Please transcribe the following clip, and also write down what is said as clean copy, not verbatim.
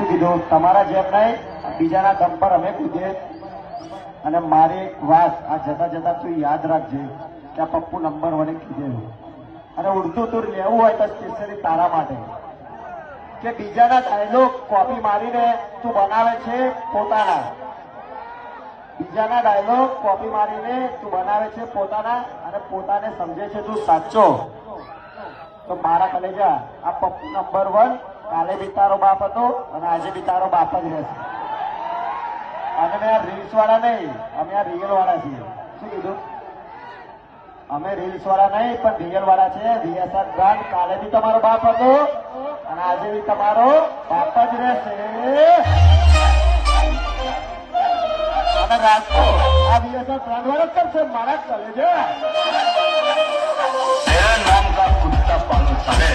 શું કીધું તમારા જેમ નહીં બીજાના દમ પર અમે કૂદીએ અને મારી વાત આ જતા જતા તું યાદ રાખજે કે આ પપ્પુ નંબર વડે કીધેલું અને ઉડતું તું લેવું હોય તો સ્પેશિયલી તારા માટે કે બીજાના ડાયલોગ કોપી મારીને તું બનાવે છે પોતાના બીજાના ડાયલોગ કોપી મારીને તું બનાવે છે પોતાના અને પોતાને સમજે છે તું સાચો તો મારા કલેજા આ પપ્પુ નંબર 1 કાલે બી તારો બાપ હતો અને આજે બી તારો બાપ જ રહેશે અને અમે આ રીલ્સ વાળા નહીં અમે આ રિયલ વાળા છીએ શું કીધું અમે રીલ્સ વાળા નહીં પણ રિયલ વાળા છે રિયાસત બ્રાન્ડ કાલે બી તમારો બાપ હતો અને આજે બી તમારો બાપ જ રહેશે અને રાખો આ રિયાસત બ્રાન્ડ વાળા જ કરશે મારા કલેજા मेरा नाम का कुत्ता पालू साले